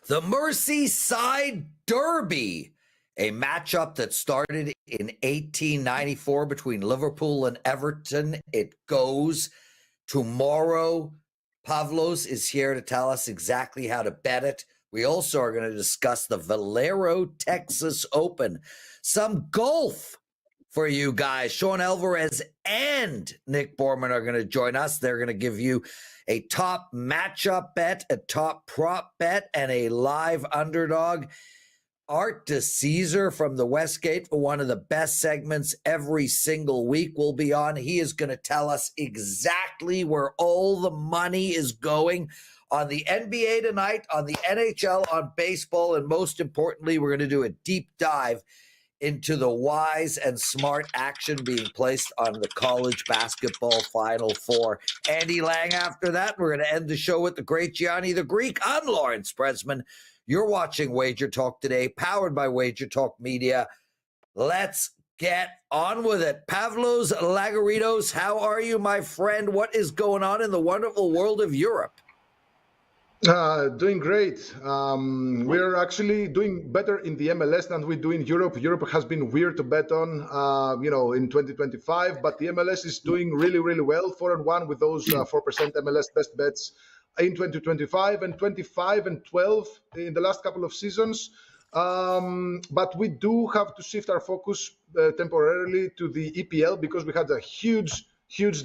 The Merseyside Derby, a matchup that started in 1894 between Liverpool and Everton. It goes tomorrow. Pavlos is here to tell us exactly how to bet it. We also are going to discuss the Valero Texas Open, some golf for you guys. Sean Alvarez and Nick Borrman are going to join us. They're going to give you a top matchup bet, a top prop bet, and a live underdog. Art DiCesare from the Westgate, for one of the best segments every single week, will be on. He is going to tell us exactly where all the money is going on the NBA tonight, on the NHL, on baseball, and most importantly, we're going to do a deep dive into the wise and smart action being placed on the college basketball Final Four. Andy Lang after that. We're going to end the show with the great Gianni The Greek. I'm Lawrence Pressman. You're watching WagerTalk Today, powered by WagerTalk Media. Let's get on with it. Pavlos Laguretos, how are you, my friend? What is going on in the wonderful world of Europe? Doing great. We're actually doing better in the MLS than we do in Europe. Europe has been weird to bet on, in 2025, but the MLS is doing really, really well. 4-1 with those 4% MLS best bets in 2025 and 25 and 12 in the last couple of seasons. But we do have to shift our focus temporarily to the EPL because we had a huge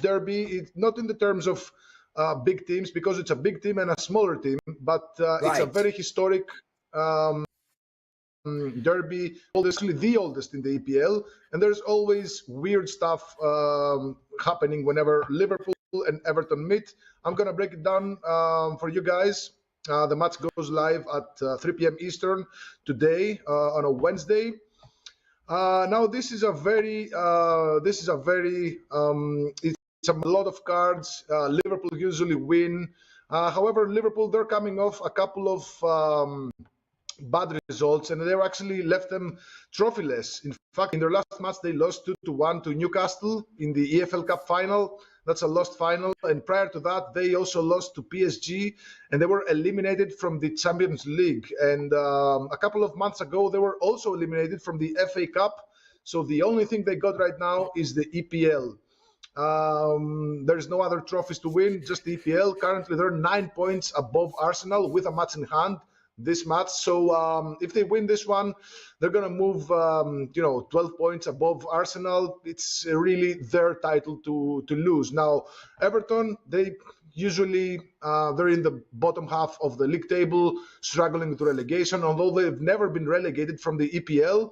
derby. It's not in the terms of big teams, because it's a big team and a smaller team, but it's a very historic derby, obviously the oldest in the EPL, and there's always weird stuff happening whenever Liverpool and Everton meet. I'm going to break it down for you guys. The match goes live at 3 p.m. Eastern today on a Wednesday. Now this is a very it's a lot of cards. Liverpool usually win. However, Liverpool, they're coming off a couple of bad results, and they actually left them trophyless. In fact, in their last match, they lost 2-1 to Newcastle in the EFL Cup final. That's a lost final. And prior to that, they also lost to PSG, and they were eliminated from the Champions League. And a couple of months ago, they were also eliminated from the FA Cup. So the only thing they got right now is the EPL. There's no other trophies to win, just the EPL. Currently, they're 9 points above Arsenal with a match in hand this match. So if they win this one, they're going to move 12 points above Arsenal. It's really their title to lose. Now, Everton, they usually they're in the bottom half of the league table, struggling with relegation, although they've never been relegated from the EPL.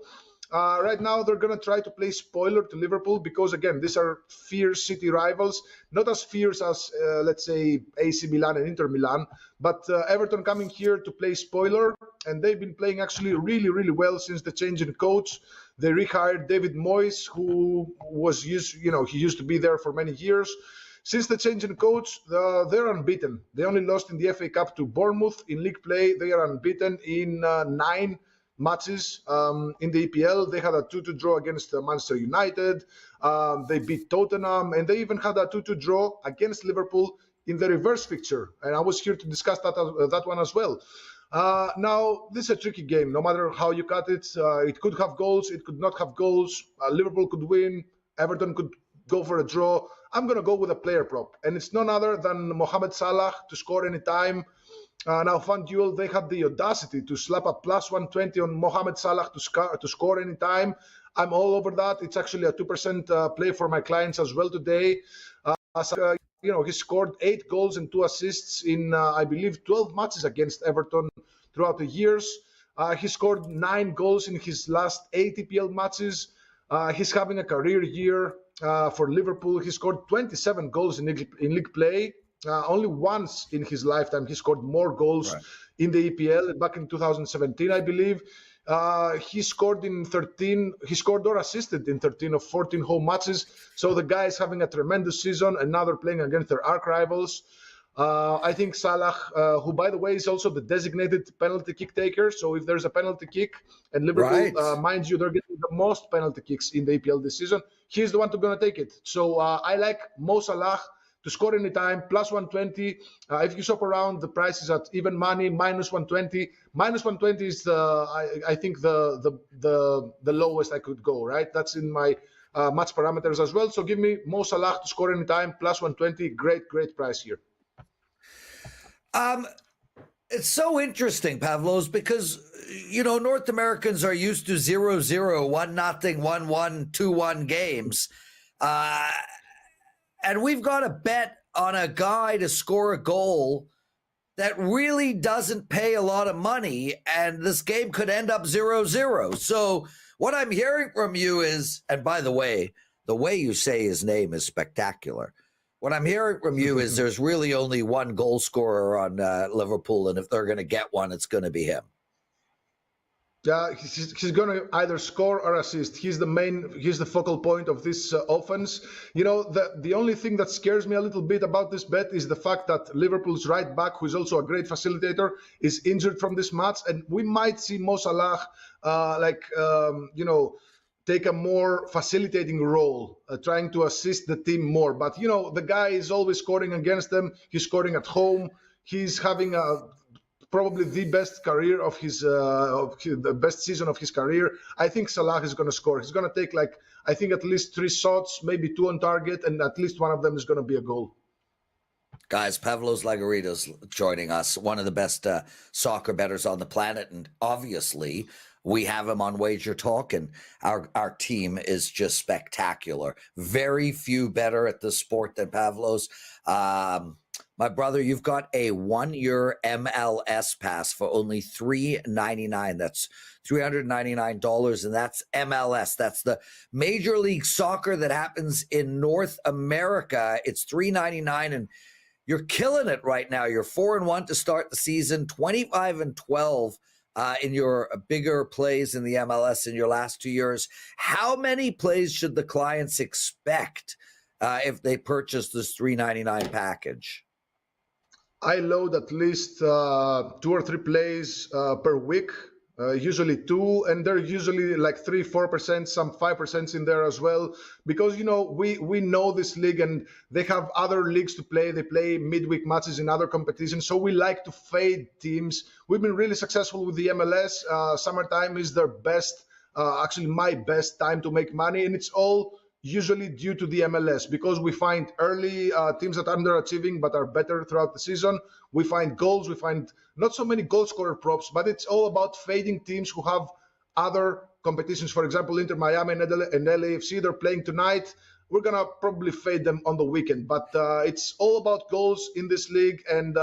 Right now, they're going to try to play spoiler to Liverpool because, again, these are fierce city rivals, not as fierce as, let's say, AC Milan and Inter Milan, but Everton coming here to play spoiler, and they've been playing actually really, really well since the change in coach. They rehired David Moyes, who was he used to be there for many years. Since the change in coach, they're unbeaten. They only lost in the FA Cup to Bournemouth. In league play, they are unbeaten in 9 matches in the EPL. They had a 2-2 draw against Manchester United. They beat Tottenham, and they even had a 2-2 draw against Liverpool in the reverse fixture. And I was here to discuss that one as well. Now, this is a tricky game. No matter how you cut it, it could have goals, it could not have goals. Liverpool could win. Everton could go for a draw. I'm going to go with a player prop, and it's none other than Mohamed Salah to score any time. Now, FanDuel, they had the audacity to slap a plus 120 on Mohamed Salah to score any time. I'm all over that. It's actually a 2% play for my clients as well today. He scored 8 goals and 2 assists in, I believe, 12 matches against Everton throughout the years. He scored 9 goals in his last 8 EPL matches. He's having a career year for Liverpool. He scored 27 goals in league play. Only once in his lifetime he scored more goals in the EPL, back in 2017, I believe. He scored or assisted in 13 of 14 home matches. So the guy is having a tremendous season, and now they're playing against their arch rivals. I think Salah, who, by the way, is also the designated penalty kick taker. So if there's a penalty kick, and Liverpool, mind you, they're getting the most penalty kicks in the EPL this season, he's the one who's going to take it. So I like Mo Salah to score anytime, plus 120. If you shop around, the price is at even money, minus 120. Minus 120 is I think the lowest I could go, right? That's in my match parameters as well. So give me Mo Salah to score anytime, plus 120. Great price here. It's so interesting, Pavlos, because, North Americans are used to 0-0, 1-0, 1-1, 2-1 games. And we've got a bet on a guy to score a goal that really doesn't pay a lot of money, and this game could end up 0-0. So what I'm hearing from you is, and by the way you say his name is spectacular. What I'm hearing from you is there's really only one goal scorer on Liverpool, and if they're going to get one, it's going to be him. Yeah, he's going to either score or assist. He's the focal point of this offense. The only thing that scares me a little bit about this bet is the fact that Liverpool's right back, who is also a great facilitator, is injured from this match, and we might see Mo Salah, take a more facilitating role, trying to assist the team more. But, the guy is always scoring against them. He's scoring at home. He's having probably the best career of the best season of his career. I think Salah is going to score. He's going to take at least 3 shots, maybe 2 on target, and at least one of them is going to be a goal. Guys, Pavlos Laguretos joining us, one of the best soccer bettors on the planet, and obviously we have him on WagerTalk, and our team is just spectacular. Very few better at this sport than Pavlos. My brother, you've got a 1-year MLS pass for only $3.99. That's $399, and that's MLS. That's the Major League Soccer that happens in North America. It's $3.99, and you're killing it right now. You're 4-1 to start the season, 25-12 in your bigger plays in the MLS in your last 2 years. How many plays should the clients expect if they purchase this $3.99 package? I load at least 2 or 3 plays per week, usually 2, and they're usually like 3-4%, some 5% in there as well, because we know this league and they have other leagues to play. They play midweek matches in other competitions, so we like to fade teams. We've been really successful with the MLS. Summertime is their best, actually my best time to make money, and it's all usually due to the MLS, because we find early teams that are underachieving but are better throughout the season. We find goals. We find not so many goal scorer props, but it's all about fading teams who have other competitions. For example, Inter Miami and LAFC, they're playing tonight. We're going to probably fade them on the weekend. But it's all about goals in this league, and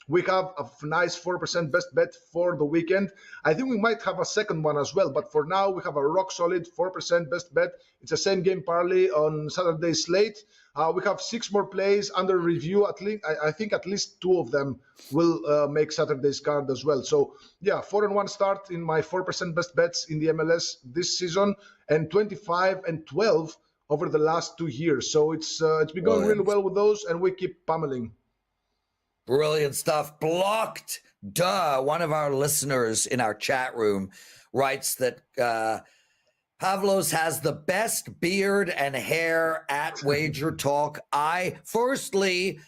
we have a nice 4% best bet for the weekend. I think we might have a second one as well, but for now we have a rock solid 4% best bet. It's a same game parlay on Saturday's slate. We have 6 more plays under review. At least I think at least 2 of them will make Saturday's card as well. So yeah, 4-1 start in my 4% best bets in the MLS this season, and 25-12 over the last 2 years. So it's been going really well with those, and we keep pummeling. Brilliant stuff. Blocked. One of our listeners in our chat room writes that Pavlos has the best beard and hair at WagerTalk. Firstly,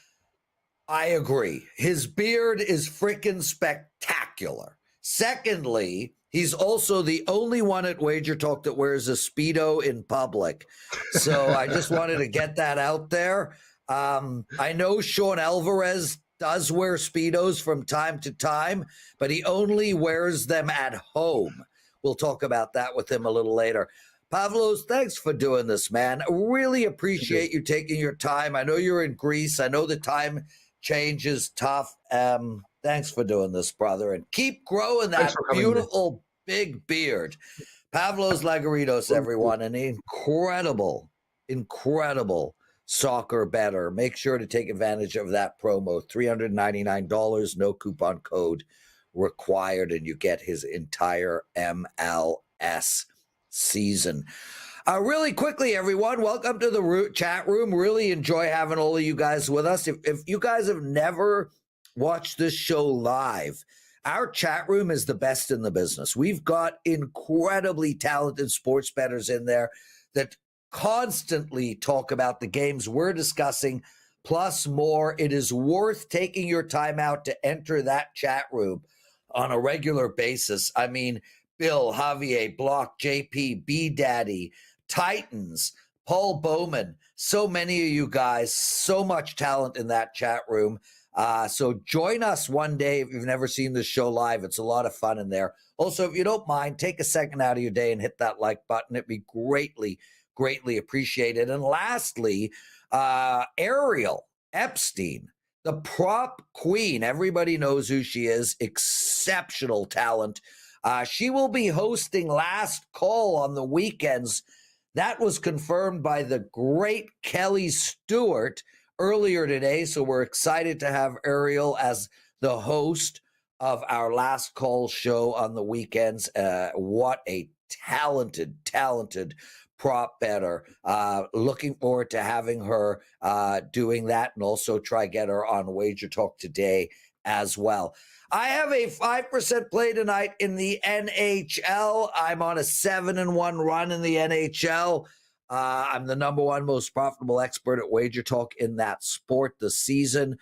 I agree. His beard is freaking spectacular. Secondly, he's also the only one at WagerTalk that wears a Speedo in public. So I just wanted to get that out there. I know Sean Alvarez does wear Speedos from time to time, but he only wears them at home. We'll talk about that with him a little later. Pavlos, thanks for doing this, man. I really appreciate you taking your time. I know you're in Greece. I know the time change is tough. Thanks for doing this, brother, and keep growing that beautiful big beard. Pavlos Laguretos, everyone, an incredible soccer better. Make sure to take advantage of that promo. $399, no coupon code required, and you get his entire MLS season. Really quickly, everyone, welcome to the chat room. Really enjoy having all of you guys with us. If you guys have never watched this show live, our chat room is the best in the business. We've got incredibly talented sports bettors in there that constantly talk about the games we're discussing, plus more. It is worth taking your time out to enter that chat room on a regular basis. I mean, Bill, Javier, Block, JP, B Daddy, Titans, Paul Bowman, so many of you guys, so much talent in that chat room. So join us one day if you've never seen this show live. It's a lot of fun in there. Also, if you don't mind, take a second out of your day and hit that like button. It'd be greatly, greatly appreciated. And lastly, Ariel Epstein, the prop queen. Everybody knows who she is. Exceptional talent. She will be hosting Last Call on the weekends. That was confirmed by the great Kelly Stewart earlier today. So we're excited to have Ariel as the host of our Last Call show on the weekends. What a talented prop bettor. Looking forward to having her doing that, and also try get her on WagerTalk Today as well. I have a 5% play tonight in the NHL. I'm on a 7-1 run in the NHL. I'm the number one most profitable expert at WagerTalk in that sport this season.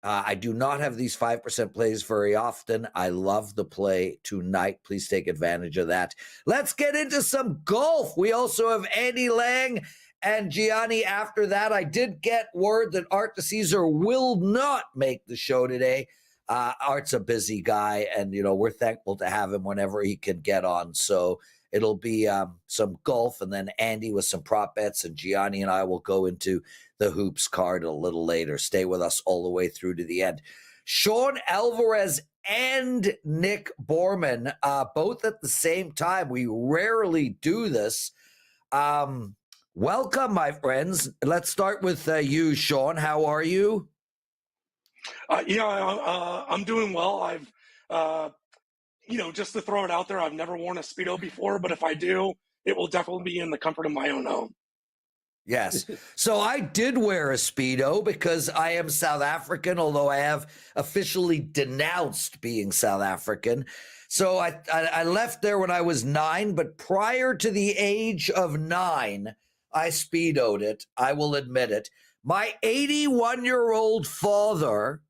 I do not have these 5% plays very often. I love the play tonight. Please take advantage of that. Let's get into some golf. We also have Andy Lang and Gianni after that. I did get word that Art DiCesare will not make the show today. Art's a busy guy, and, we're thankful to have him whenever he can get on. So it'll be some golf, and then Andy with some prop bets, and Gianni and I will go into the hoops card a little later. Stay with us all the way through to the end. Sean Alvarez and Nick Borrman, both at the same time. We rarely do this. Welcome, my friends. Let's start with you, Sean. How are you? I'm doing well. I've, just to throw it out there, I've never worn a Speedo before, but if I do, it will definitely be in the comfort of my own home. Yes. So I did wear a Speedo because I am South African, although I have officially denounced being South African. So I left there when I was 9, but prior to the age of 9, I Speedoed it. I will admit it. My 81-year-old father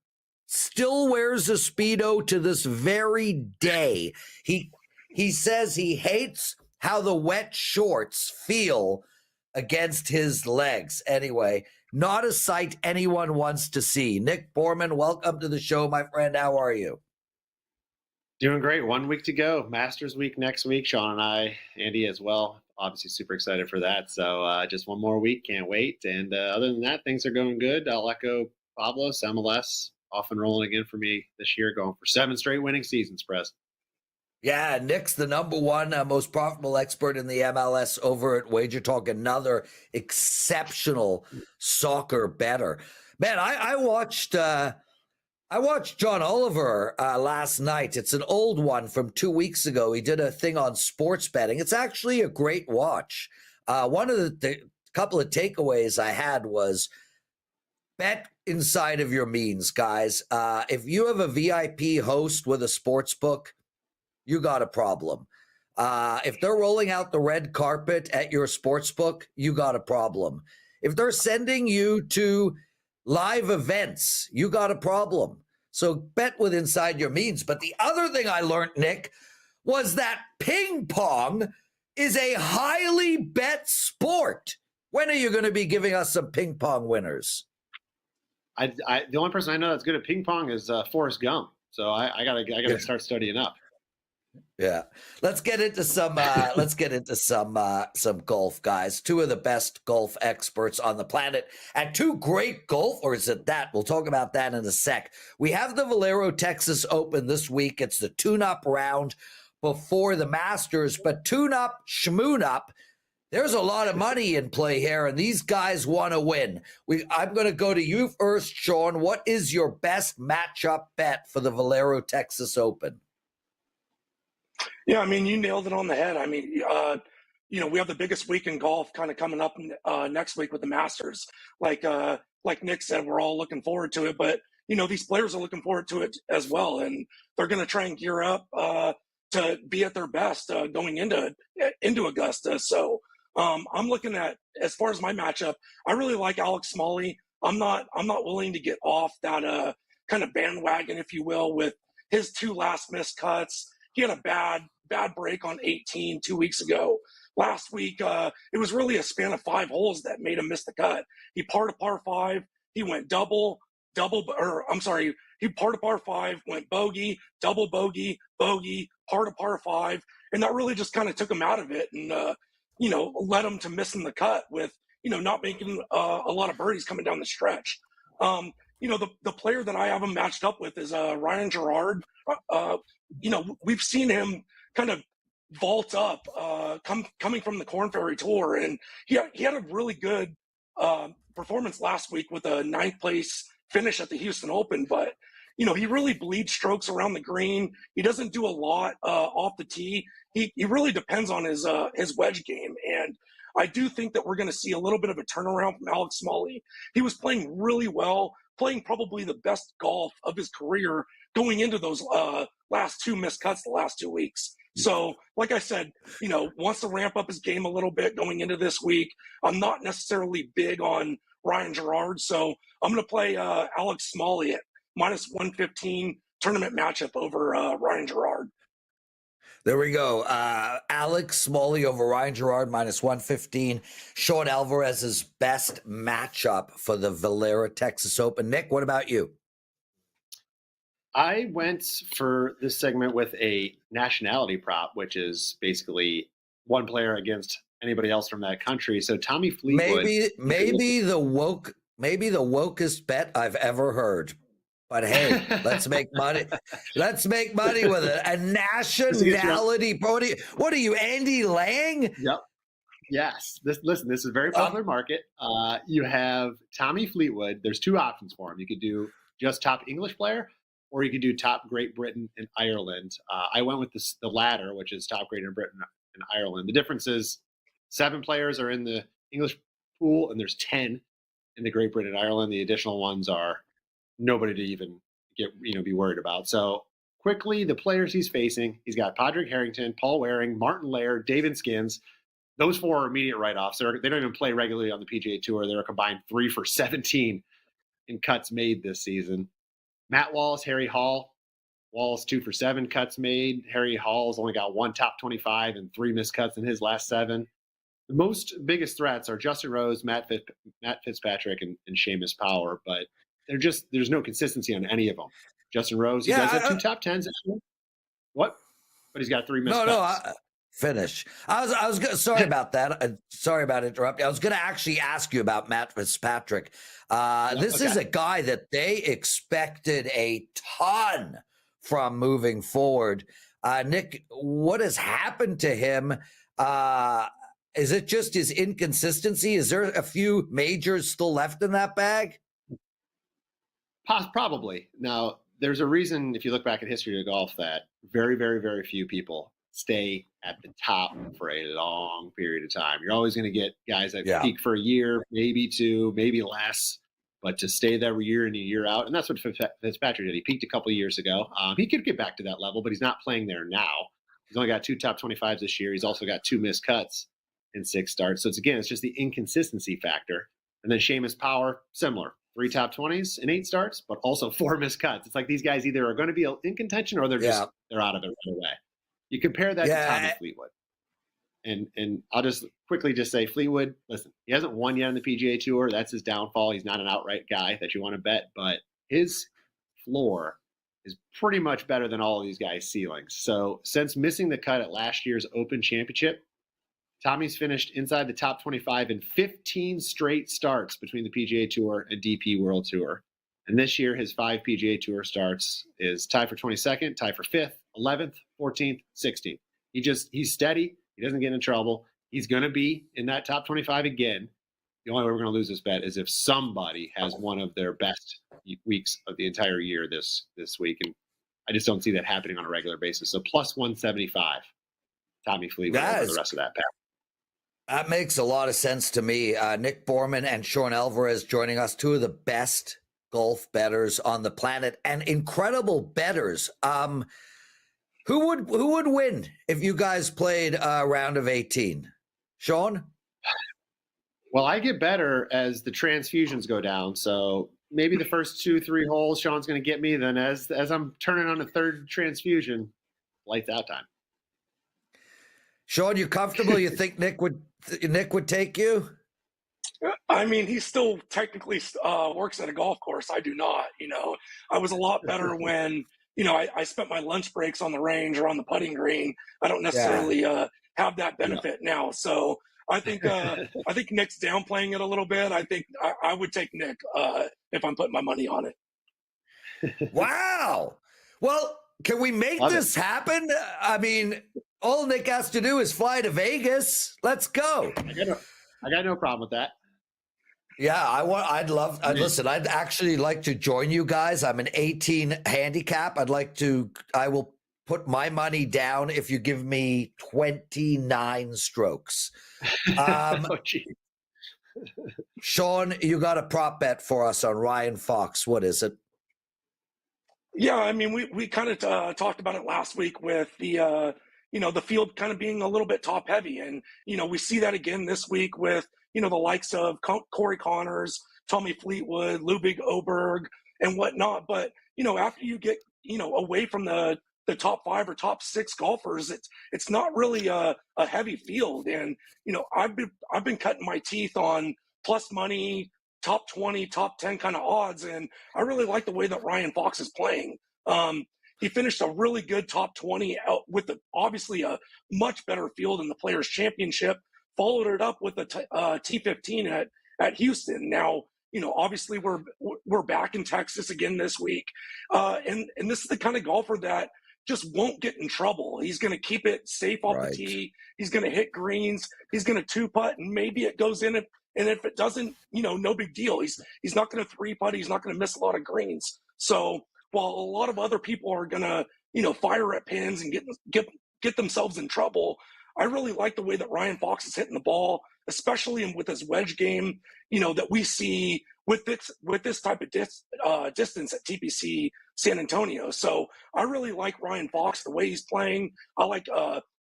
still wears a Speedo to this very day. He says he hates how the wet shorts feel against his legs. Anyway, not a sight anyone wants to see. Nick Borrman, welcome to the show, my friend. How are you? Doing great. 1 week to go. Masters week next week. Sean and I, Andy as well. Obviously super excited for that. So just one more week. Can't wait. And other than that, things are going good. I'll echo Pavlos, MLS, off and rolling again for me this year, going for 7 straight winning seasons, Prez. Yeah, Nick's the number one most profitable expert in the MLS over at WagerTalk. Another exceptional soccer bettor. Man, I watched John Oliver last night. It's an old one from 2 weeks ago. He did a thing on sports betting. It's actually a great watch. One of the couple of takeaways I had was bet inside of your means, guys. If you have a VIP host with a sports book, you got a problem. If they're rolling out the red carpet at your sports book, you got a problem. If they're sending you to live events, you got a problem. So bet with inside your means. But the other thing I learned, Nick, was that ping pong is a highly bet sport. When are you going to be giving us some ping pong winners? The only person I know that's good at ping pong is Forrest Gump. So I gotta start studying up. Yeah, let's get into some golf, guys. 2 of the best golf experts on the planet and 2 great golfers at that. We'll talk about that in a sec. We have the Valero Texas Open this week. It's the tune-up round before the Masters, but tune-up, schmoon-up. There's a lot of money in play here, and these guys want to win. I'm going to go to you first, Sean. What is your best matchup bet for the Valero Texas Open? Yeah, I mean, you nailed it on the head. I mean, we have the biggest week in golf kind of coming up next week with the Masters. Like Nick said, we're all looking forward to it, but these players are looking forward to it as well, and they're going to try and gear up to be at their best going into Augusta. So I'm looking at, as far as my matchup, I really like Alex Smalley I'm not willing to get off that kind of bandwagon, if you will, with his 2 last missed cuts. He had a bad break on 18 2 weeks ago. Last week, it was really a span of 5 holes that made him miss the cut. He parred a par 5. He went he parred a par 5, went bogey, double bogey, bogey, parred a par 5. And that really just kind of took him out of it and, led him to missing the cut with, not making a lot of birdies coming down the stretch. The player that I have him matched up with is Ryan Gerard. We've seen him kind of vault up coming from the Korn Ferry Tour, and he had a really good performance last week with a 9th place finish at the Houston Open. But he really bleeds strokes around the green. He doesn't do a lot off the tee. He really depends on his wedge game, and I do think that we're going to see a little bit of a turnaround from Alex Smalley. He was playing really well, playing probably the best golf of his career going into those last 2 missed cuts the last 2 weeks. So, like I said, wants to ramp up his game a little bit going into this week. I'm not necessarily big on Ryan Gerard, so I'm going to play Alex Smalley at -115 tournament matchup over Ryan Gerard. There we go. Alex Smalley over Ryan Gerard -115. Sean Alvarez's best matchup for the Valera Texas Open. Nick, what about you? I went for this segment with a nationality prop, which is basically one player against anybody else from that country. So Tommy Fleetwood. Maybe the wokest bet I've ever heard. But hey, let's make money. Let's make money with it. A nationality. What are you, Andy Lang? Yep. Yes. This is a very popular market. You have Tommy Fleetwood. There's 2 options for him. You could do just top English player, or you could do top Great Britain and Ireland. I went with the latter, which is top Great Britain and Ireland. The difference is 7 players are in the English pool, and there's 10 in the Great Britain and Ireland. The additional ones are nobody to even be worried about. So quickly, the players he's facing, he's got Padraig Harrington, Paul Waring, Martin Laird, David Skins. Those 4 are immediate write-offs. They don't even play regularly on the PGA Tour. They're a combined 3 for 17 in cuts made this season. Matt Wallace, Harry Hall. Wallace 2 for 7 cuts made. Harry Hall's only got 1 top 25 and 3 missed cuts in his last 7. The biggest threats are Justin Rose, Matt Fitzpatrick, and Seamus Power, but there's no consistency on any of them. Justin Rose, he does have 2 top 10s. What? But he's got 3 missed cuts. Finish. I was sorry about that. Sorry about interrupting. I was going to actually ask you about Matt Fitzpatrick. This is a guy that they expected a ton from moving forward. Nick, what has happened to him? Is it just his inconsistency? Is there a few majors still left in that bag? Probably. Now, there's a reason, if you look back at history of golf, that very, very, very few people stay at the top for a long period of time. You're always going to get guys that peak for a year, maybe 2, maybe less, but to stay there year in and year out. And that's what Fitzpatrick did. He peaked a couple of years ago. He could get back to that level, but he's not playing there now. He's only got 2 top 25s this year. He's also got 2 missed cuts in 6 starts. So it's just the inconsistency factor. And then Seamus Power, similar. 3 top 20s in 8 starts, but also 4 missed cuts. It's like these guys either are going to be in contention or they're out of it right away. You compare that to Tommy Fleetwood. And I'll just quickly say Fleetwood, listen, he hasn't won yet on the PGA Tour. That's his downfall. He's not an outright guy that you want to bet, but his floor is pretty much better than all of these guys' ceilings. So since missing the cut at last year's Open Championship, Tommy's finished inside the top 25 in 15 straight starts between the PGA Tour and DP World Tour. And this year, his 5 PGA Tour starts is tied for 22nd, tied for 5th, 11th, 14th, 16th. He's steady. He doesn't get in trouble. He's going to be in that top 25 again. The only way we're going to lose this bet is if somebody has one of their best weeks of the entire year this week. And I just don't see that happening on a regular basis. So plus 175, Tommy Fleetwood over the rest of that pack. That makes a lot of sense to me. Nick Borrman and Sean Alvarez joining us, 2 of the best golf bettors on the planet and incredible bettors. Who would win if you guys played a round of 18? Sean? Well, I get better as the transfusions go down. So maybe the first 2-3 holes Sean's going to get me. Then as I'm turning on the third transfusion, lights out time. Sean, you comfortable? You think Nick would take you? I mean, he still technically works at a golf course. I do not. I was a lot better when I spent my lunch breaks on the range or on the putting green. I don't necessarily have that benefit now. So I think Nick's downplaying it a little bit. I think I would take Nick if I'm putting my money on it. Wow. Well, can we make this happen? I mean, all Nick has to do is fly to Vegas. Let's go. I got no problem with that. Yeah, listen, I'd actually like to join you guys. I'm an 18 handicap. I will put my money down if you give me 29 strokes. Sean, you got a prop bet for us on Ryan Fox. What is it? Yeah, I mean, we kind of talked about it last week with the field kind of being a little bit top heavy. And, we see that again this week with, the likes of Corey Connors, Tommy Fleetwood, Ludwig Oberg, and whatnot. But, after you get, away from the top 5 or top 6 golfers, it's not really a heavy field. And, I've been cutting my teeth on plus money, top 20, top 10 kind of odds. And I really like the way that Ryan Fox is playing. He finished a really good top 20 out with obviously a much better field in the Players Championship, followed it up with a T15 at Houston. Now, obviously we're back in Texas again this week. And this is the kind of golfer that just won't get in trouble. He's going to keep it safe off the tee. He's going to hit greens. He's going to 2-putt, and maybe it goes in. And if it doesn't, no big deal. He's not going to 3-putt. He's not going to miss a lot of greens. So while a lot of other people are going to, fire at pins and get themselves in trouble, I really like the way that Ryan Fox is hitting the ball, especially with his wedge game, that we see with this type of distance at TPC San Antonio. So I really like Ryan Fox, the way he's playing. I like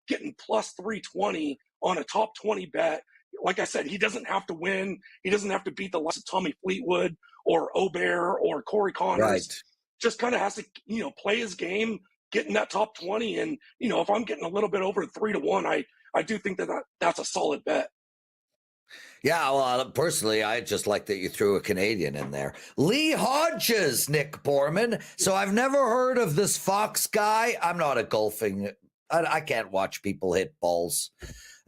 getting plus 320 on a top 20 bet. Like I said, he doesn't have to win. He doesn't have to beat the likes of Tommy Fleetwood or Obear or Corey Connors. Right. Just kind of has to, play his game, get in that top 20. And, if I'm getting a little bit over 3-1, I do think that's a solid bet. Yeah, well, personally, I just like that you threw a Canadian in there. Lee Hodges, Nick Borrman. So I've never heard of this Fox guy. I'm not a golfing. I can't watch people hit balls.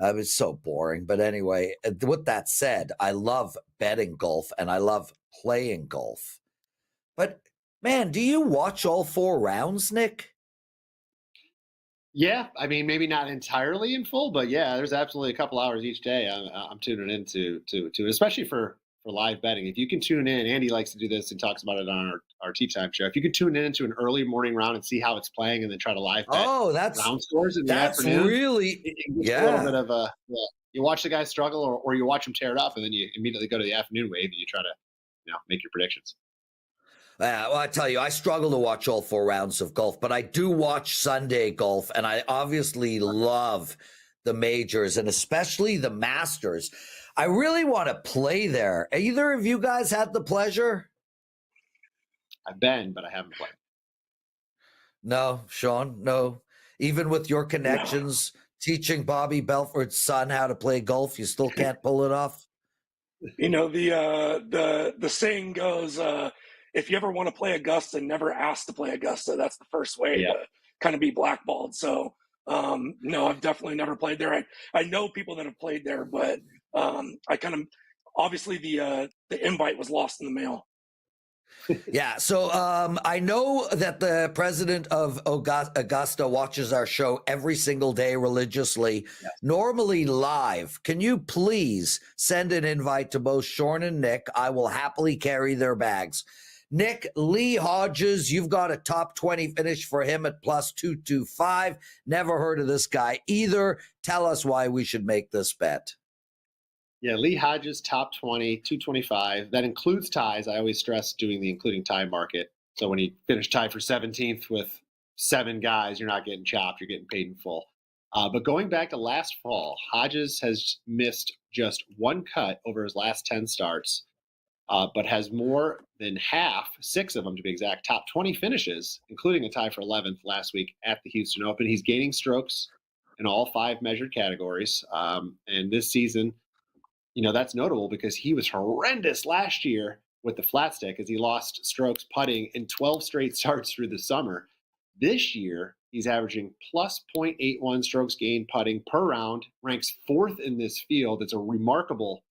It's so boring. But anyway, with that said, I love betting golf and I love playing golf. But man, do you watch all 4 rounds, Nick? Yeah, I mean, maybe not entirely in full, but yeah, there's absolutely a couple hours each day I'm tuning into to it, especially for live betting. If you can tune in, Andy likes to do this and talks about it on our Tea Time show. If you can tune in into an early morning round and see how it's playing, and then try to live bet round scores in the afternoon, really a little bit of you watch the guy struggle, or you watch him tear it up, and then you immediately go to the afternoon wave and you try to make your predictions. Well, I tell you, I struggle to watch all 4 rounds of golf, but I do watch Sunday golf, and I obviously love the majors and especially the Masters. I really want to play there. Either of you guys had the pleasure? I've been, but I haven't played. No, Sean, no. Even with your connections, teaching Bobby Belford's son how to play golf, you still can't pull it off? The saying goes, if you ever want to play Augusta, never ask to play Augusta. That's the first way to kind of be blackballed. So, no, I've definitely never played there. I know people that have played there, but I kind of, obviously the invite was lost in the mail. Yeah, so I know that the president of Augusta watches our show every single day religiously, normally live. Can you please send an invite to both Sean and Nick? I will happily carry their bags. Nick, Lee Hodges, you've got a top 20 finish for him at plus 225. Never heard of this guy either. Tell us why we should make this bet. Yeah, Lee Hodges, top 20, 225. That includes ties. I always stress doing the including tie market. So when you finish tied for 17th with 7 guys, you're not getting chopped. You're getting paid in full. But going back to last fall, Hodges has missed just one cut over his last 10 starts, but has more than half, 6 of them to be exact, top 20 finishes, including a tie for 11th last week at the Houston Open. He's gaining strokes in all 5 measured categories. And this season, that's notable because he was horrendous last year with the flat stick as he lost strokes putting in 12 straight starts through the summer. This year, he's averaging plus 0.81 strokes gained putting per round, ranks 4th in this field. It's a remarkable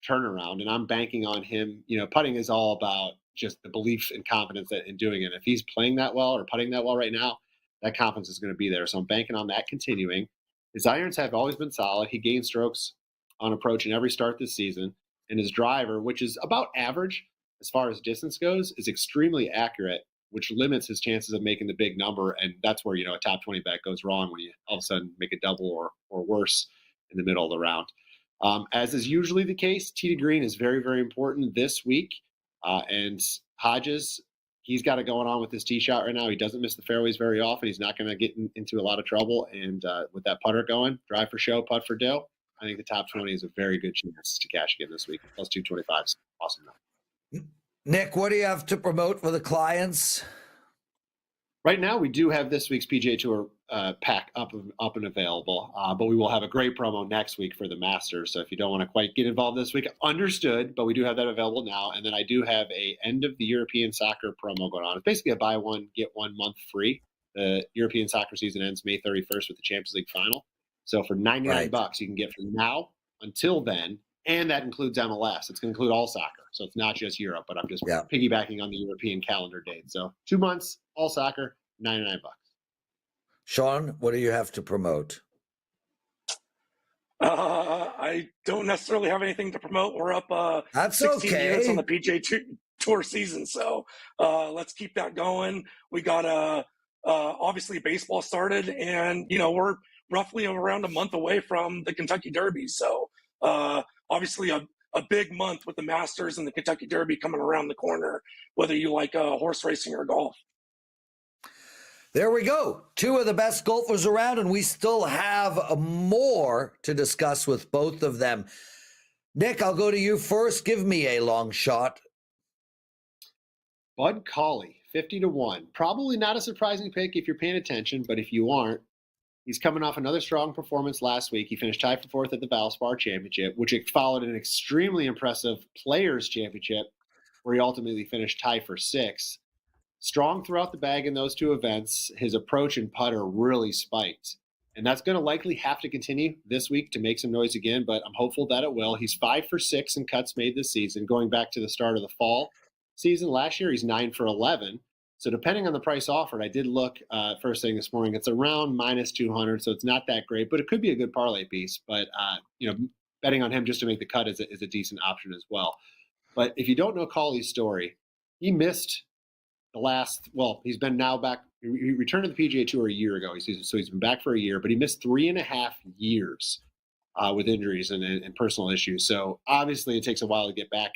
turnaround, and I'm banking on him. Putting is all about just the belief and confidence in doing it. If he's playing that well or putting that well right now, that confidence is going to be there. So I'm banking on that continuing. His irons have always been solid. He gained strokes on approach in every start this season, and his driver, which is about average as far as distance goes, is extremely accurate, which limits his chances of making the big number. And that's where, a top 20 bet goes wrong when you all of a sudden make a double or worse in the middle of the round. As is usually the case, tee to green is very, very important this week. And Hodges, he's got it going on with his tee shot right now. He doesn't miss the fairways very often. He's not going to get into a lot of trouble. And with that putter going, drive for show, putt for dough, I think the top 20 is a very good chance to cash again this week. Plus 225 is awesome. Nick, what do you have to promote for the clients? Right now, we do have this week's PGA Tour pack up and available, but we will have a great promo next week for the Masters. So if you don't want to quite get involved this week, understood, but we do have that available now. And then I do have a end of the European soccer promo going on. It's basically a buy one, get 1 month free. The European soccer season ends May 31st with the Champions League final. So for $99, you can get from now until then, and that includes MLS. It's going to include all soccer. So it's not just Europe, but I'm just piggybacking on the European calendar date. So 2 months, all soccer, $99. Sean, what do you have to promote? I don't necessarily have anything to promote. We're up That's 16 okay. units on the PGA Tour season. So let's keep that going. We got obviously baseball started, and, we're roughly around a month away from the Kentucky Derby. So obviously a big month with the Masters and the Kentucky Derby coming around the corner, whether you like horse racing or golf. There we go. 2 of the best golfers around, and we still have more to discuss with both of them. Nick, I'll go to you first. Give me a long shot. Bud Cauley, 50-1. Probably not a surprising pick if you're paying attention, but if you aren't, he's coming off another strong performance last week. He finished tied for 4th at the Valspar Championship, which followed an extremely impressive Players Championship, where he ultimately finished tied for 6th. Strong throughout the bag in those 2 events. His approach and putter really spiked. And that's going to likely have to continue this week to make some noise again, but I'm hopeful that it will. He's 5 for 6 in cuts made this season. Going back to the start of the fall season last year, he's 9 for 11. So depending on the price offered, I did look first thing this morning. It's around minus 200, so it's not that great, but it could be a good parlay piece. But betting on him just to make the cut is a decent option as well. But if you don't know Cauley's story, he missed he's been now back. He returned to the PGA Tour a year ago. So he's been back for a year, but he missed 3.5 years with injuries and personal issues. So obviously it takes a while to get back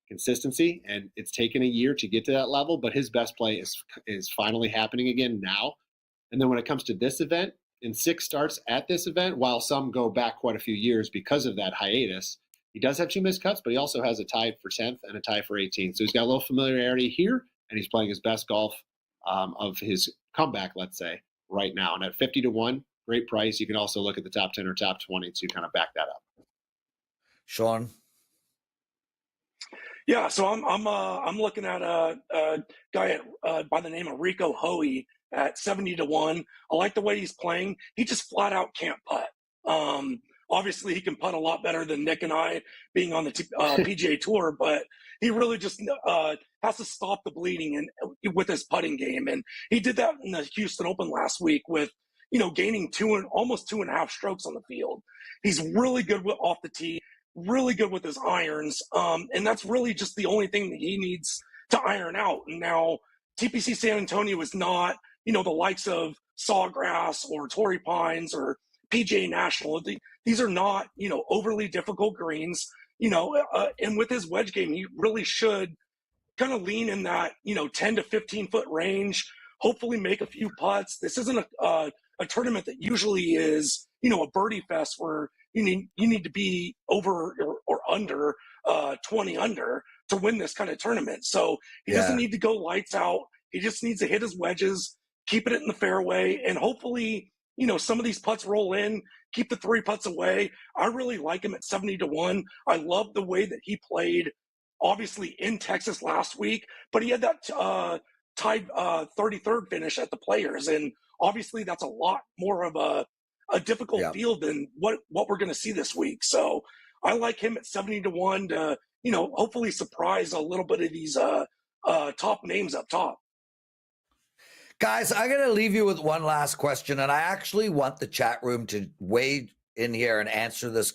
consistency, and it's taken a year to get to that level, but his best play is finally happening again now. And then when it comes to this event, in 6 starts at this event, while some go back quite a few years because of that hiatus, he does have 2 missed cuts, but he also has a tie for 10th and a tie for 18th. So he's got a little familiarity here, and he's playing his best golf of his comeback, let's say, right now. And at 50-1, great price. You can also look at the top 10 or top 20 to kind of back that up. Sean? Yeah, so I'm looking at a guy by the name of Rico Hoey at 70-1. I like the way he's playing. He just flat out can't putt. Obviously, he can putt a lot better than Nick and I being on the PGA Tour, but he really just has to stop the bleeding and with his putting game. And he did that in the Houston Open last week with, gaining almost 2.5 strokes on the field. He's really good off the tee, really good with his irons. And that's really just the only thing that he needs to iron out. And now TPC San Antonio is not, the likes of Sawgrass or Torrey Pines or PGA National. These are not, overly difficult greens, and with his wedge game, he really should kind of lean in that, 10 to 15 foot range, hopefully make a few putts. This isn't a tournament that usually is, a birdie fest where you need to be over or under 20 under to win this kind of tournament. So he doesn't need to go lights out. He just needs to hit his wedges, keep it in the fairway, and hopefully, some of these putts roll in, keep the 3 putts away. I really like him at 70-1. I love the way that he played, obviously in Texas last week, but he had that tied 33rd finish at the Players, and obviously that's a lot more of a difficult field than what we're going to see this week. So I like him at 70-1 to hopefully surprise a little bit of these top names up top. Guys, I'm going to leave you with one last question, and I actually want the chat room to weigh in here and answer this.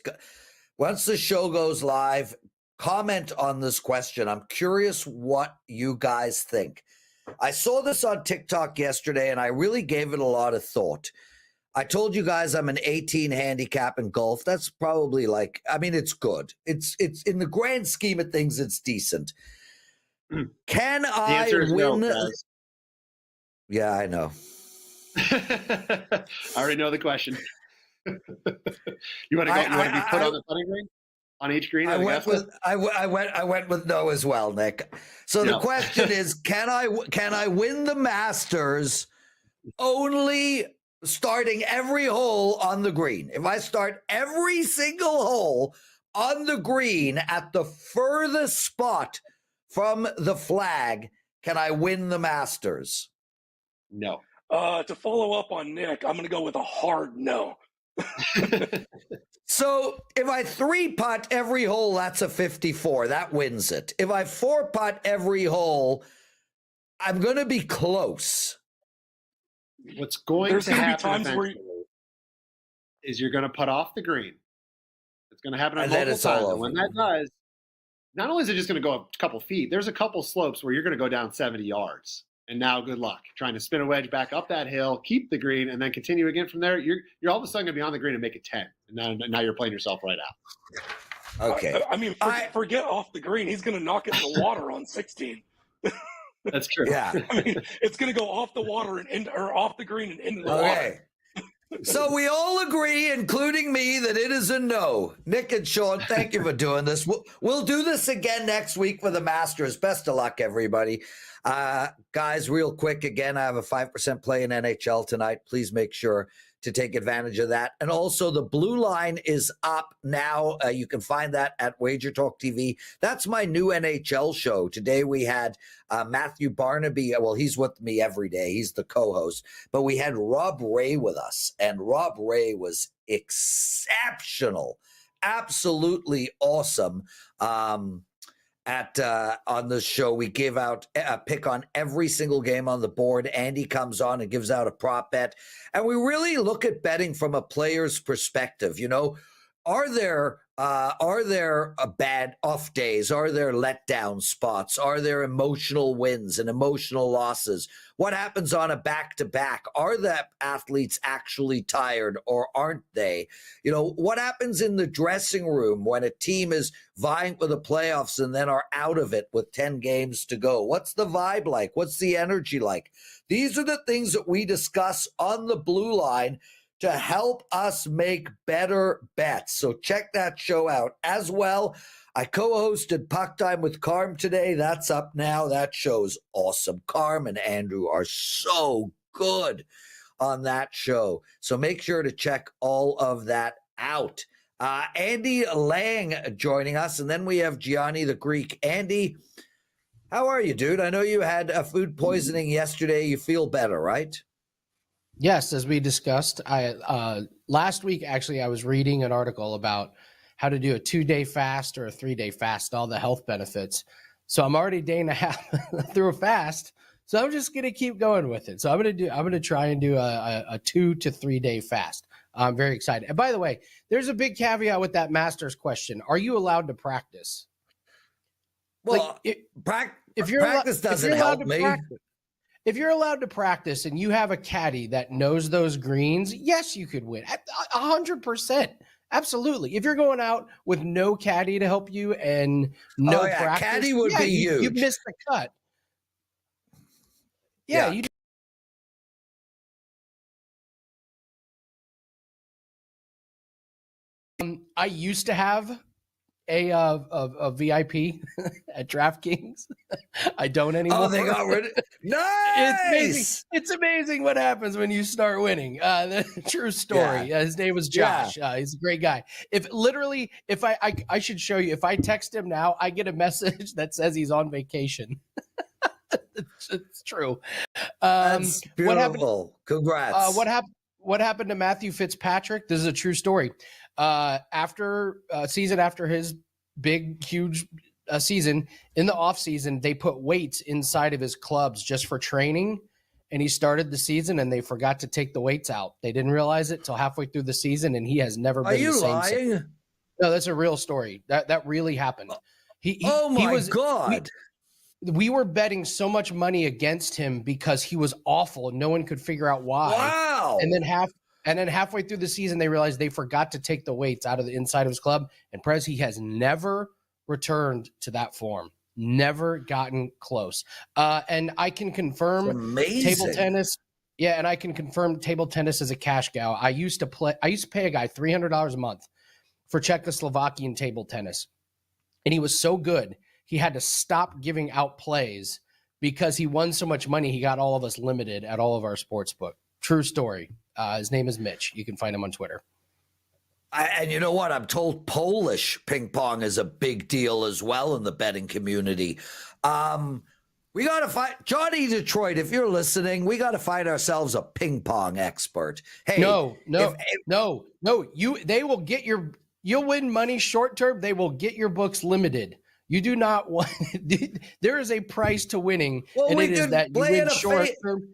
Once the show goes live, comment on this question. I'm curious what you guys think. I saw this on TikTok yesterday, and I really gave it a lot of thought. I told you guys I'm an 18 handicap in golf. That's probably it's good. It's in the grand scheme of things, it's decent. Can I win? No, yeah, I know. I already know the question. You want to be put on the putting green on each green? I went with no as well, Nick. So the question is, can I win the Masters only starting every hole on the green? If I start every single hole on the green at the furthest spot from the flag, can I win the Masters? No. To follow up on Nick, I'm going to go with a hard no. So if I 3-putt every hole, that's a 54. That wins it. If I 4-putt every hole, I'm going to be close. What's going to happen is you're going to putt off the green. It's going to happen multiple times. And when that does, not only is it just going to go a couple feet, there's a couple slopes where you're going to go down 70 yards. And now, good luck trying to spin a wedge back up that hill, keep the green, and then continue again from there. You're all of a sudden going to be on the green and make it 10. And now you're playing yourself right out. Okay. Forget off the green. He's going to knock it in the water on 16. That's true. Yeah. It's going to go off the water or off the green and into the water. So we all agree, including me, that it is a no. Nick and Sean, thank you for doing this. We'll do this again next week for the Masters. Best of luck, everybody. Guys, real quick, again, I have a 5% play in NHL tonight. Please make sure to take advantage of that. And also, the Blue Line is up now. You can find that at WagerTalk TV. That's my new NHL show. Today we had Matthew Barnaby. Well, he's with me every day. He's the co-host. But we had Rob Ray with us, and Rob Ray was exceptional, absolutely awesome. On the show, we give out a pick on every single game on the board. Andy comes on and gives out a prop bet, and we really look at betting from a player's perspective. Are there bad off days? Are there letdown spots? Are there emotional wins and emotional losses? What happens on a back-to-back? Are the athletes actually tired or aren't they? What happens in the dressing room when a team is vying for the playoffs and then are out of it with 10 games to go? What's the vibe like? What's the energy like? These are the things that we discuss on the Blue Line to help us make better bets. So check that show out. As well, I co-hosted Puck Time with Carm today. That's up now. That show's awesome. Carm and Andrew are so good on that show. So make sure to check all of that out. Andy Lang joining us, and then we have Gianni The Greek. Andy, how are you, dude? I know you had a food poisoning yesterday. You feel better, right? Yes, as we discussed, last week, actually, I was reading an article about how to do a 2-day fast or a 3-day fast, all the health benefits. So I'm already a day and a half through a fast. So I'm just going to keep going with it. So I'm going to try and do a 2 to 3 day fast. I'm very excited. And by the way, there's a big caveat with that Masters question. Are you allowed to practice? Well, practice doesn't help me. If you're allowed to practice and you have a caddy that knows those greens, yes, you could win 100%. Absolutely. If you're going out with no caddy to help you and no practice, caddy would be huge. You missed the cut. Yeah. I used to have a VIP at DraftKings. I don't anymore. Oh, they got rid of It's amazing. Nice. It's amazing what happens when you start winning. The true story. Yeah. His name was Josh. He's a great guy. If I should show you, if I text him now, I get a message that says he's on vacation. It's true. That's beautiful. Congrats. What happened to Matthew Fitzpatrick? This is a true story. After his big, huge season, in the off season, they put weights inside of his clubs just for training. And he started the season and they forgot to take the weights out. They didn't realize it till halfway through the season, and he has never been the same. Are you lying? No, that's a real story. That really happened. God. We were betting so much money against him because he was awful. No one could figure out why. Wow. And then halfway through the season, they realized they forgot to take the weights out of the inside of his club. And Prez, he has never returned to that form. Never gotten close. And I can confirm table tennis. Yeah, and I can confirm table tennis is a cash cow. I used to pay a guy $300 a month for Czechoslovakian table tennis. And he was so good, he had to stop giving out plays because he won so much money. He got all of us limited at all of our sports book. True story. His name is Mitch. You can find him on Twitter. And you know what? I'm told Polish ping pong is a big deal as well in the betting community. We got to find Johnny Detroit. If you're listening, we got to find ourselves a ping pong expert. Hey, no. They will get you'll win money short term. They will get your books limited. You do not want. There is a price to winning, and it is that you win short term.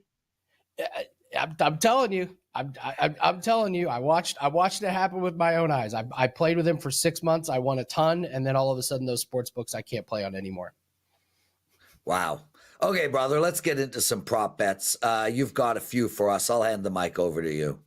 I'm telling you. I'm telling you. I watched it happen with my own eyes. I played with him for 6 months. I won a ton, and then all of a sudden, those sports books I can't play on anymore. Wow. Okay, brother. Let's get into some prop bets. You've got a few for us. I'll hand the mic over to you.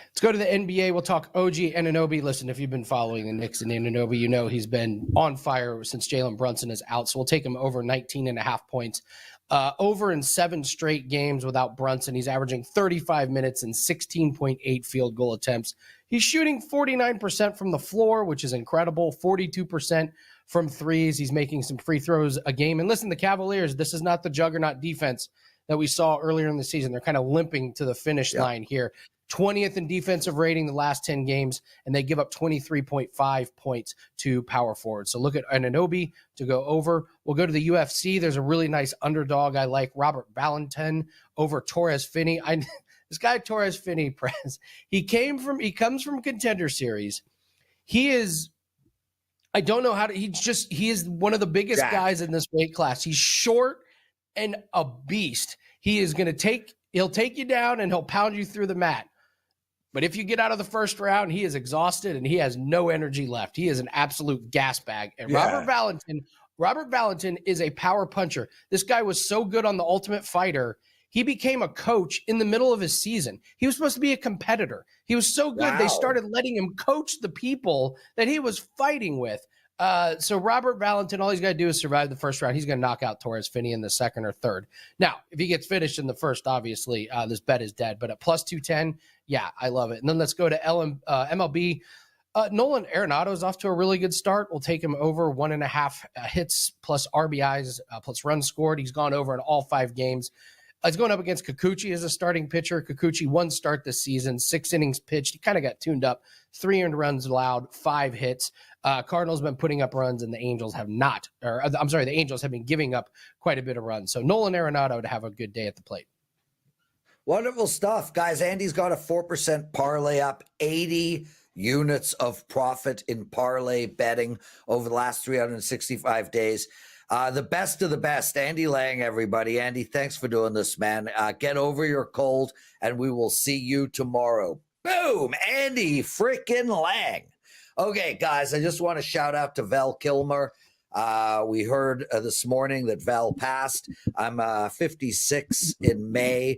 Let's go to the NBA. We'll talk OG Anunoby. Listen, if you've been following the Knicks and Anunoby, you know he's been on fire since Jalen Brunson is out. So we'll take him over 19.5 points. Over in 7 straight games without Brunson. He's averaging 35 minutes and 16.8 field goal attempts. He's shooting 49% from the floor, which is incredible, 42% from threes. He's making some free throws a game. And listen, the Cavaliers, this is not the juggernaut defense that we saw earlier in the season. They're kind of limping to the finish line here. 20th in defensive rating the last 10 games, and they give up 23.5 points to power forwards. So look at Anunoby to go over. We'll go to the UFC. There's a really nice underdog I like, Robert Valentin over Torres Finney. This guy Torres Finney, Prez, he comes from Contender Series. He is, I don't know how to, he is one of the biggest guys in this weight class. He's short and a beast. He'll take you down and he'll pound you through the mat. But if you get out of the first round, he is exhausted and he has no energy left. He is an absolute gas bag. And Robert Valentin is a power puncher. This guy was so good on The Ultimate Fighter. He became a coach in the middle of his season. He was supposed to be a competitor. He was so good, They started letting him coach the people that he was fighting with. So Robert Valentin, all he's got to do is survive the first round. He's going to knock out Torres Finney in the second or third. Now, if he gets finished in the first, obviously, this bet is dead. But at plus 210, yeah, I love it. And then let's go to MLB. Nolan Arenado is off to a really good start. We'll take him over 1.5 hits plus RBIs plus runs scored. He's gone over in all 5 games. He's going up against Kikuchi as a starting pitcher. Kikuchi, 1 start this season, 6 innings pitched. He kind of got tuned up. 3 earned runs allowed, 5 hits. Cardinals have been putting up runs, and the Angels have not. The Angels have been giving up quite a bit of runs. So Nolan Arenado to have a good day at the plate. Wonderful stuff, guys. Andy's got a 4% parlay up, 80 units of profit in parlay betting over the last 365 days. The best of the best, Andy Lang, everybody. Andy, thanks for doing this, man. Get over your cold, and we will see you tomorrow. Boom, Andy freaking Lang. Okay, guys, I just want to shout out to Val Kilmer. We heard this morning that Val passed. I'm 56 in May.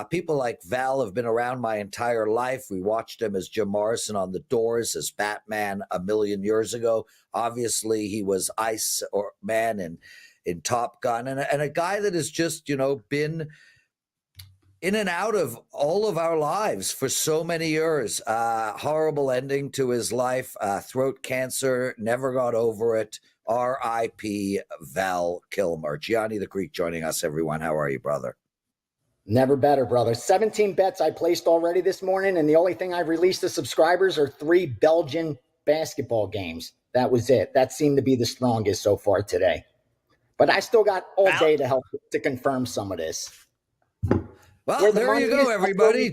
People like Val have been around my entire life. We watched him as Jim Morrison on The Doors, as Batman a million years ago. Obviously, he was Ice or Man in Top Gun, and a guy that has just, been in and out of all of our lives for so many years. Horrible ending to his life, throat cancer, never got over it. R.I.P. Val Kilmer. Gianni The Greek joining us, everyone. How are you, brother? Never better, brother. 17 bets I placed already this morning, and the only thing I've released to subscribers are 3 Belgian basketball games. That was it. That seemed to be the strongest so far today. But I still got all day to help to confirm some of this. Well, there you go, everybody.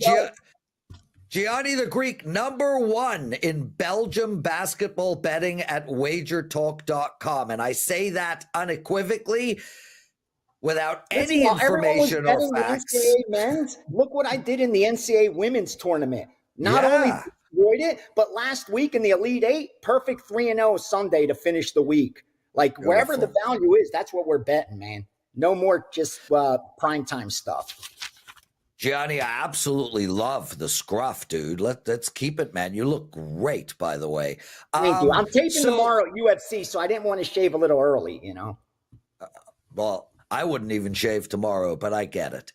Gianni The Greek, #1 in Belgium basketball betting at WagerTalk.com. And I say that unequivocally, without any information or facts. NCAA men's. Look what I did in the NCAA women's tournament. Not only enjoyed it, but last week in the Elite Eight, perfect 3-0 Sunday to finish the week. Like wherever the value is, that's what we're betting, man. No more just primetime stuff. Gianni, I absolutely love the scruff, dude. Let's keep it, man. You look great, by the way. Thank you. I'm taping tomorrow at UFC, so I didn't want to shave a little early, you know. Well, I wouldn't even shave tomorrow, but I get it.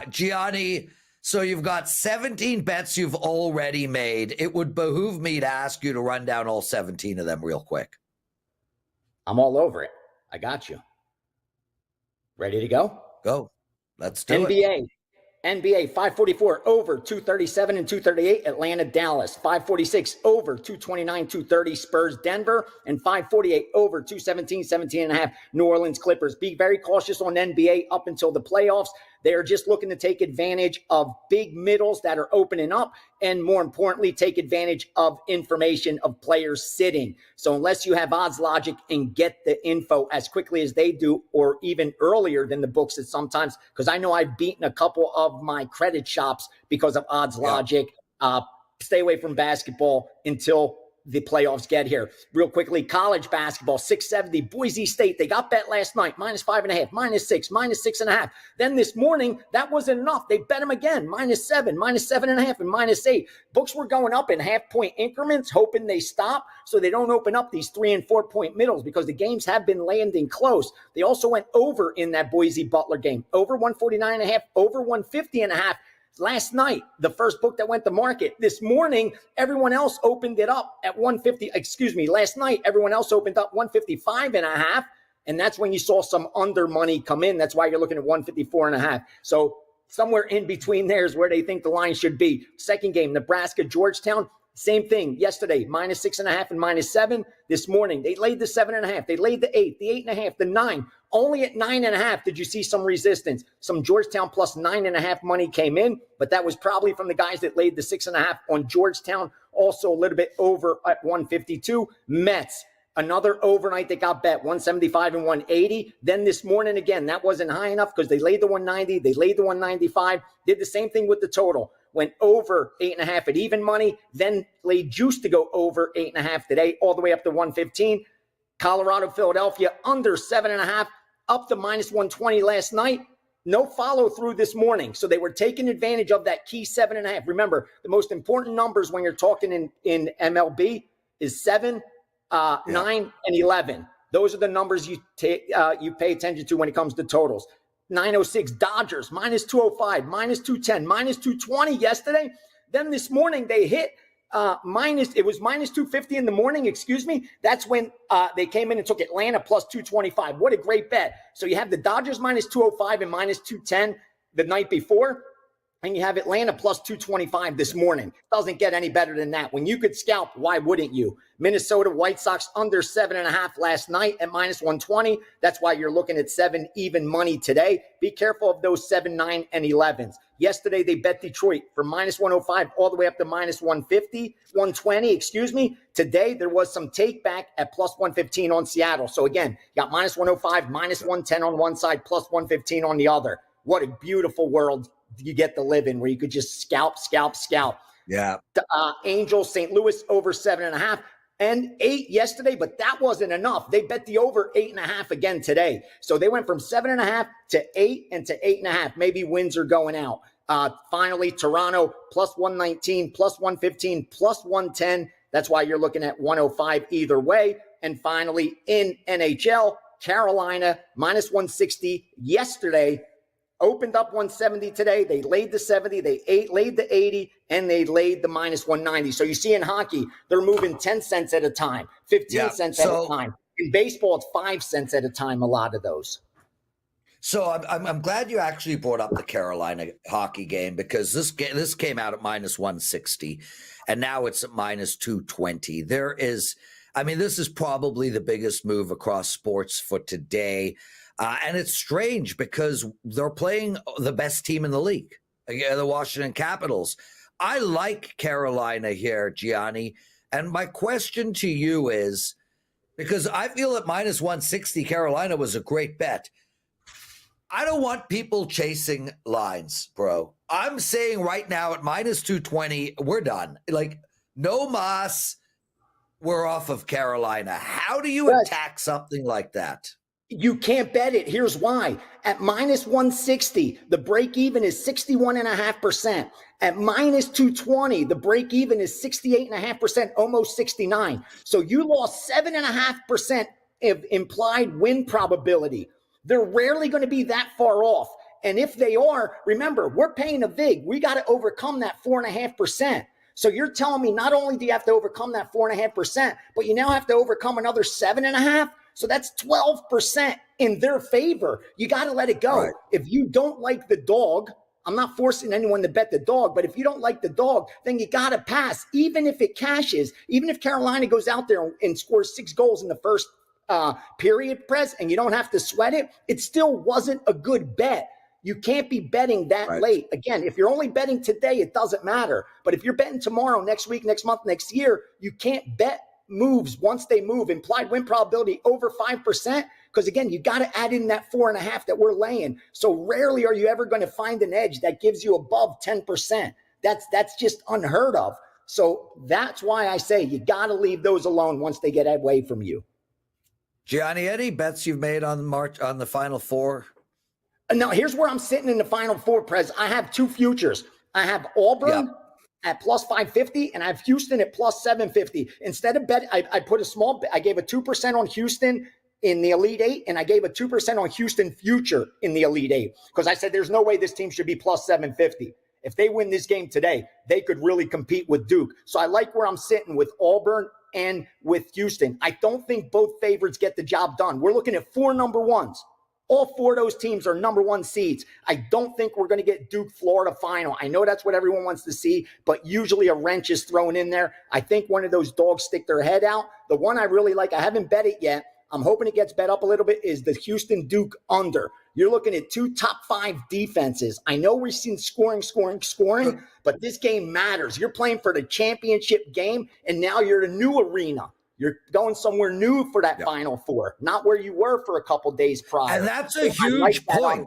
Gianni, so you've got 17 bets you've already made. It would behoove me to ask you to run down all 17 of them real quick. I'm all over it. I got you. Ready to go? Go. Let's do it. NBA 544 over 237 and 238 Atlanta Dallas, 546 over 229 230 Spurs Denver, and 548 over 217 17.5 New Orleans Clippers. Be very cautious on NBA up until the playoffs. They are just looking to take advantage of big middles that are opening up, and more importantly, take advantage of information of players sitting. So unless you have odds logic and get the info as quickly as they do, or even earlier than the books at sometimes, because I know I've beaten a couple of my credit shops because of odds logic. Stay away from basketball until the playoffs get here. Real quickly, college basketball, 670, Boise State. They got bet last night, -5.5, -6, -6.5. Then this morning, that wasn't enough. They bet them again, -7, -7.5, and -8. Books were going up in half-point increments, hoping they stop so they don't open up these 3- and 4-point middles, because the games have been landing close. They also went over in that Boise Butler game, over 149.5, over 150.5. Last night, the first book that went to market. This morning, everyone else opened it up at 150. Last night, everyone else opened up 155.5. And that's when you saw some under money come in. That's why you're looking at 154.5. So somewhere in between there is where they think the line should be. Second game, Nebraska, Georgetown. Same thing yesterday, -6.5 and -7. This morning, they laid the 7.5. They laid the 8, the 8.5, the 9. Only at 9.5 did you see some resistance. Some Georgetown plus 9.5 money came in, but that was probably from the guys that laid the 6.5 on Georgetown. Also a little bit over at 152. Mets, another overnight that got bet, 175 and 180. Then this morning again, that wasn't high enough because they laid the 190, they laid the 195, did the same thing with the total. Went over 8.5 at even money, then laid juice to go over 8.5 today, all the way up to 115. Colorado, Philadelphia, under 7.5, up to -120 last night. No follow through this morning. So they were taking advantage of that key 7.5. Remember, the most important numbers when you're talking in MLB is 7, 9, and 11. Those are the numbers you pay attention to when it comes to totals. 906 Dodgers, -205, -210, -220 yesterday. Then this morning they hit it was -250 in the morning, That's when they came in and took Atlanta plus 225. What a great bet. So you have the Dodgers -205 and -210 the night before, and you have Atlanta plus 225 this morning. Doesn't get any better than that. When you could scalp, why wouldn't you? Minnesota White Sox under 7.5 last night at -120. That's why you're looking at 7 even money today. Be careful of those 7, 9, and 11s. Yesterday, they bet Detroit from -105 all the way up to -150, 120, Today, there was some take back at plus 115 on Seattle. So again, you got -105, -110 on one side, plus 115 on the other. What a beautiful world you get to live in, where you could just scalp. Yeah. Angels, St. Louis over 7.5 and 8 yesterday, but that wasn't enough. They bet the over 8.5 again today. So they went from 7.5 to 8 and to 8.5. Maybe wins are going out. Finally, Toronto plus 119, plus 115, plus 110. That's why you're looking at 105 either way. And finally, in NHL, Carolina -160 yesterday, Opened up 170 today. They laid the 70, laid the 80, and they laid the minus 190. So you see in hockey, they're moving 10 cents at a time, 15 cents at a time. In baseball, it's 5 cents at a time, a lot of those. So I'm glad you actually brought up the Carolina hockey game, because this came out at minus 160, and now it's at minus 220. This is probably the biggest move across sports for today. And it's strange because they're playing the best team in the league, the Washington Capitals. I like Carolina here, Gianni. And my question to you is, because I feel at minus 160, Carolina was a great bet. I don't want people chasing lines, bro. I'm saying right now at minus 220, we're done. Like, no mas, we're off of Carolina. How do you attack something like that? You can't bet it. Here's why. At minus 160, the break even is 61.5%. At minus 220, the break even is 68.5%, almost 69. So you lost 7.5% of implied win probability. They're rarely going to be that far off. And if they are, remember, we're paying a vig. We got to overcome that 4.5%. So you're telling me not only do you have to overcome that 4.5%, but you now have to overcome another 7.5%. So that's 12% in their favor. You got to let it go. Right. If you don't like the dog, I'm not forcing anyone to bet the dog, but if you don't like the dog, then you got to pass. Even if it cashes, even if Carolina goes out there and scores 6 goals in the first period, Prez, and you don't have to sweat it, it still wasn't a good bet. You can't be betting that late. Again, if you're only betting today, it doesn't matter. But if you're betting tomorrow, next week, next month, next year, you can't bet moves once they move. Implied win probability over 5%, because again, you got to add in that 4.5 that we're laying. So rarely are you ever going to find an edge that gives you above 10%. That's just unheard of. So that's why I say you got to leave those alone once they get away from you. Gianni, any bets you've made on the Final Four? No, here's where I'm sitting in the Final Four, Prez. I have 2 futures. I have Auburn at plus 550, and I have Houston at plus 750. Instead of bet, I put a small bet. I gave a 2% on Houston in the Elite 8, and I gave a 2% on Houston future in the Elite 8, because I said there's no way this team should be plus 750. If they win this game today, they could really compete with Duke. So I like where I'm sitting with Auburn and with Houston. I don't think both favorites get the job done. We're looking at 4 number ones. All 4 of those teams are number 1 seeds. I don't think we're going to get Duke, Florida final. I know that's what everyone wants to see, but usually a wrench is thrown in there. I think one of those dogs stick their head out. The one I really like, I haven't bet it yet, I'm hoping it gets bet up a little bit, is the Houston Duke under. You're looking at 2 top 5 defenses. I know we've seen scoring, but this game matters. You're playing for the championship game, and now you're in a new arena. You're going somewhere new for that Final Four, not where you were for a couple days prior. And that's a huge point.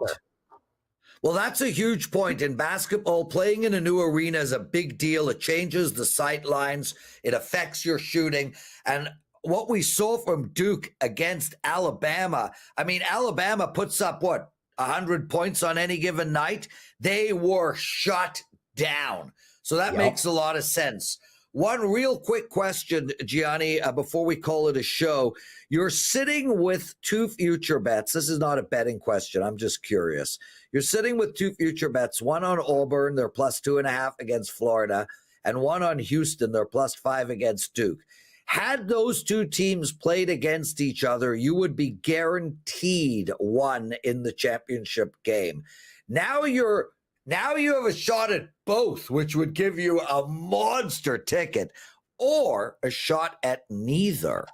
Well, that's a huge point. In basketball, playing in a new arena is a big deal. It changes the sight lines. It affects your shooting. And what we saw from Duke against Alabama, I mean, Alabama puts up, 100 points on any given night? They were shut down. So that makes a lot of sense. One real quick question, Gianni, before we call it a show. You're sitting with 2 future bets. This is not a betting question. I'm just curious. You're sitting with 2 future bets, one on Auburn, they're plus 2.5 against Florida, and one on Houston, they're plus 5 against Duke. Had those 2 teams played against each other, you would be guaranteed one in the championship game. Now you have a shot at both, which would give you a monster ticket, or a shot at neither.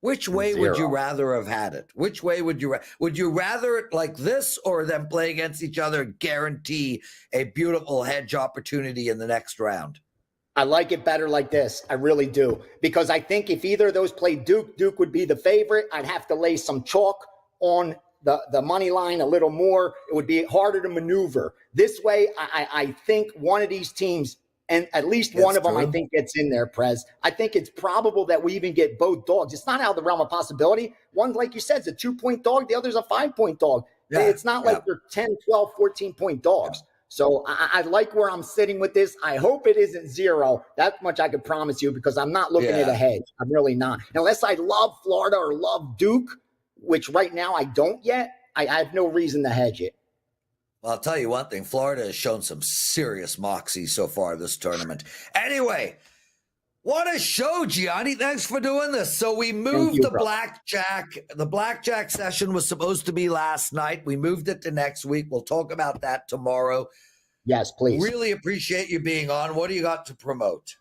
Which way would you rather have had it? Which way would you rather it like this, or them play against each other, guarantee a beautiful hedge opportunity in the next round? I like it better like this. I really do. Because I think if either of those played Duke, Duke would be the favorite. I'd have to lay some chalk on the money line a little more. It would be harder to maneuver. This way, I think one of these teams, and at least one of them, I think gets in there, Prez. I think it's probable that we even get both dogs. It's not out of the realm of possibility. One, like you said, is a 2-point dog. The other's a 5-point dog. Yeah, it's not like they're 10, 12, 14-point dogs. Yeah. So I like where I'm sitting with this. I hope it isn't 0. That much I could promise you, because I'm not looking at a hedge. I'm really not. Unless I love Florida or love Duke, which right now I don't yet, I have no reason to hedge it. Well, I'll tell you one thing. Florida has shown some serious moxie so far this tournament. Anyway, what a show, Gianni. Thanks for doing this. So we moved the blackjack. The blackjack session was supposed to be last night. We moved it to next week. We'll talk about that tomorrow. Yes, please. Really appreciate you being on. What do you got to promote?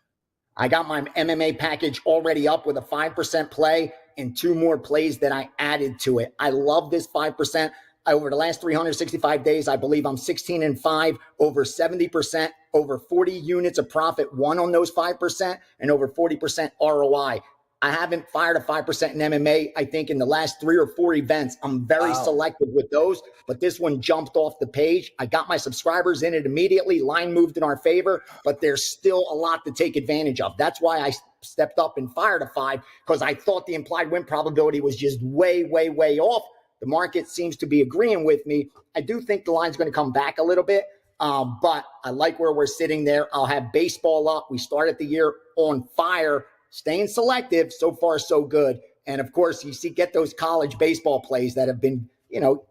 I got my MMA package already up with a 5% play and 2 more plays that I added to it. I love this 5%. Over the last 365 days, I believe I'm 16-5, over 70%, over 40 units of profit won on those 5%, and over 40% ROI. I haven't fired a 5% in MMA, I think, in the last 3 or 4 events. I'm very selective with those, but this one jumped off the page. I got my subscribers in it immediately. Line moved in our favor, but there's still a lot to take advantage of. That's why I stepped up and fired a 5, because I thought the implied win probability was just way, way, way off. The market seems to be agreeing with me. I do think the line's going to come back a little bit, but I like where we're sitting there. I'll have baseball up. We started the year on fire, staying selective. So far, so good. And of course, you get those college baseball plays that have been,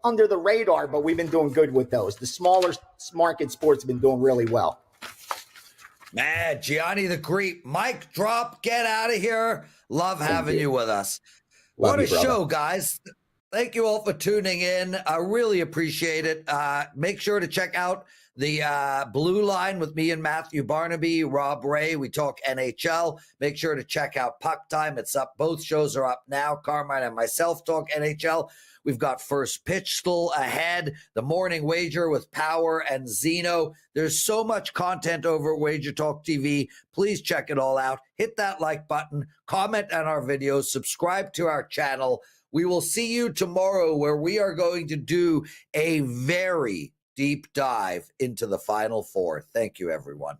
under the radar, but we've been doing good with those. The smaller market sports have been doing really well. Man, Gianni The Greek, mic drop, get out of here. Love having you with us. What a show, guys. Thank you all for tuning in. I really appreciate it. Make sure to check out the Blue Line with me and Matthew Barnaby, Rob Ray. We talk NHL. Make sure to check out Puck Time. It's up. Both shows are up now. Carmine and myself talk NHL. We've got First Pitch still ahead. The Morning Wager with Power and Zeno. There's so much content over at WagerTalk TV. Please check it all out. Hit that like button. Comment on our videos. Subscribe to our channel. We will see you tomorrow, where we are going to do a very deep dive into the Final Four. Thank you, everyone.